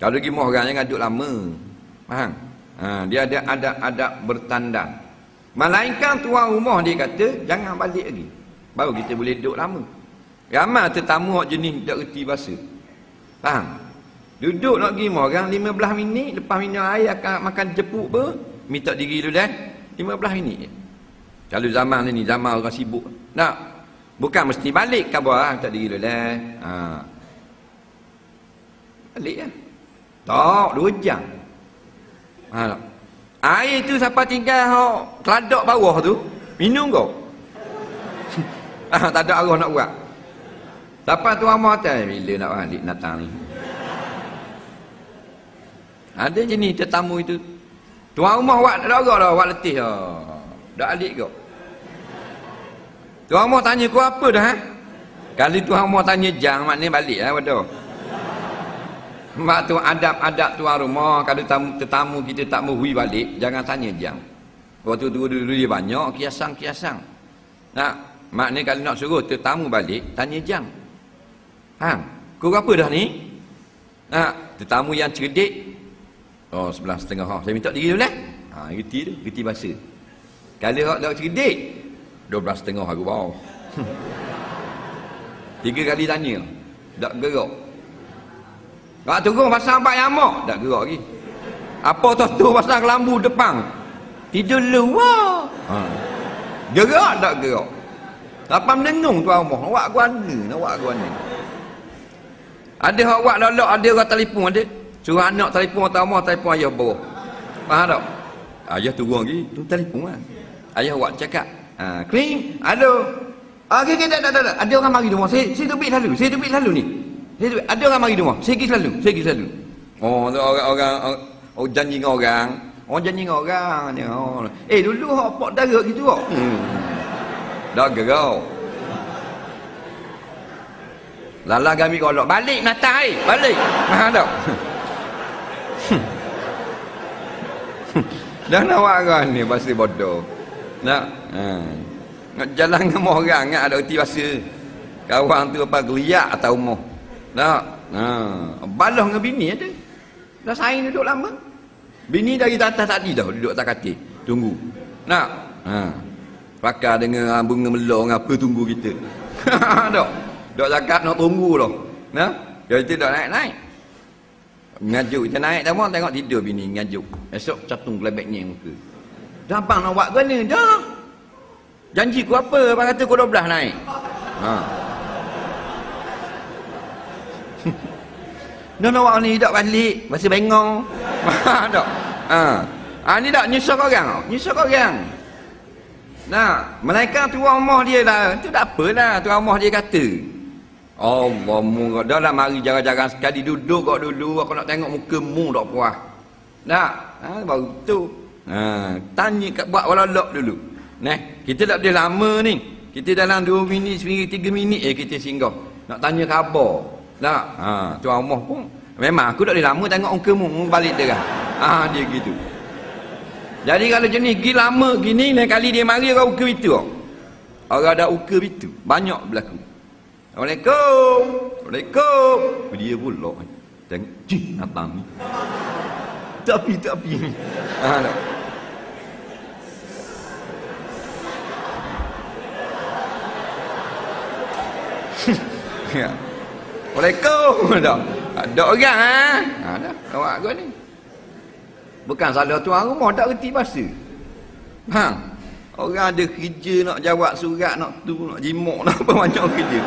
Kalau gimana orang jangan duduk lama. Faham? Dia ada adab-adab bertandang. Melainkan tuan rumah dia kata jangan balik lagi. Baru kita boleh duduk lama. Ramai tetamu jenis tak reti bahasa. Faham? Duduk nak pergi orang 15 minit, lepas minum air akan makan jepuk ber, minta diri dulu dah 15 minit. Kalau zaman ni zaman orang sibuk. Nak bukan mesti balik khabar minta diri dulu dah. Balik lah. Tak 2 jam. Air tu siapa tinggal hok keladak bawah tu, minum kau. Tak ada arah nak buat. Siapa tu amat atas bila nak balik datang ni. Ada jenis tetamu itu. Tuan rumah buat tak arah dah, buat letih dah. Dak alik kau. Tuan rumah tanya kau apa dah? Kali tuan rumah tanya jang, maknanya balik lah bodoh. Mak tu adab-adab tuan rumah, kalau tetamu kita tak menghui balik, jangan tanya jam. Waktu dulu dia banyak kiasan-kiasan. Nak, maknanya kalau nak suruh tetamu balik, tanya jam. Faham? Kau apa dah ni? Nak, tetamu yang cerdik. 11.30. Saya minta diri dulu lah. Reti bahasa. Kalau hak dah cerdik, 12.30 aku bawah. 3 kali tanya. Tak gerak. Kak tunggu pasal abang yamak, tak gerak lagi. Apa tu pasal kelambu depan, tidur luar. Gerak tak gerak. Lepas menengung tuan rumah, awak guana. Ada awak lolok, ada orang telefon ada. Suruh anak telefon tuan rumah, telefon ayah bawah. Faham tak? Ayah turun lagi, tu telefon lah. Ayah awak cakap, kling, halo. Okey, tak. Ada orang mari rumah. Saya duduk selalu ni. Ada orang mari rumah. Saya pergi selalu. Oh, janji dengan orang. Dulu hak pok darat gitu kok. Dah gerau. Lala kami kolok. Balik natang balik. Faham tak? Dah nak warang ni bahasa bodoh. Nak jalan dengan orang ada erti bahasa. Kawan tu apa geliak atau rumah. Tak. Balah dengan bini ada. Dah saing duduk lama. Bini dari atas tadi dah duduk atas katil. Tunggu. Nak. Pakar dengan bunga melong apa tunggu kita. Tak. Dok zakat nak tunggu loh. Nah. Jadi tidak naik. Ngajuk kita naik dah tengok tidur bini ngajuk. Esok catung kelebeknya muka. Dah bang nak buat kena dah. Janji ku apa? Abang kata ku 12 naik. Nak awak ni tak balik, masih bengong. Tak. Ni tak nyusah orang. Nah, mereka tuan rumah dia dah, tu tak apalah tuan rumah dia kata. Allah mu dah lah mari jarang-jarang sekali duduk kau dulu, aku nak tengok muka mu tak puas. Nak, baru tu. Tanya kat buat walolok dulu. Nah, kita tak boleh lama ni. Kita dalam 2 minit, 3 minit kita singgah. Nak tanya khabar. Tak? Tuan rumah pun memang aku tak boleh lama tengok muka mu balik dia kan. Dia gitu. Jadi kalau jenis pergi lama gini, lain kali dia mari orang uka itu. Orang ada uka itu banyak berlaku. Assalamualaikum. Dia pula tengok cih datang ni. Tapi tak. Ya. Assalamualaikum. Ada orang ada awak gua ni. Bukan salah tuan rumah tak reti bahasa. Orang ada kerja nak jawab surat nak jimak nak apa macam kerja.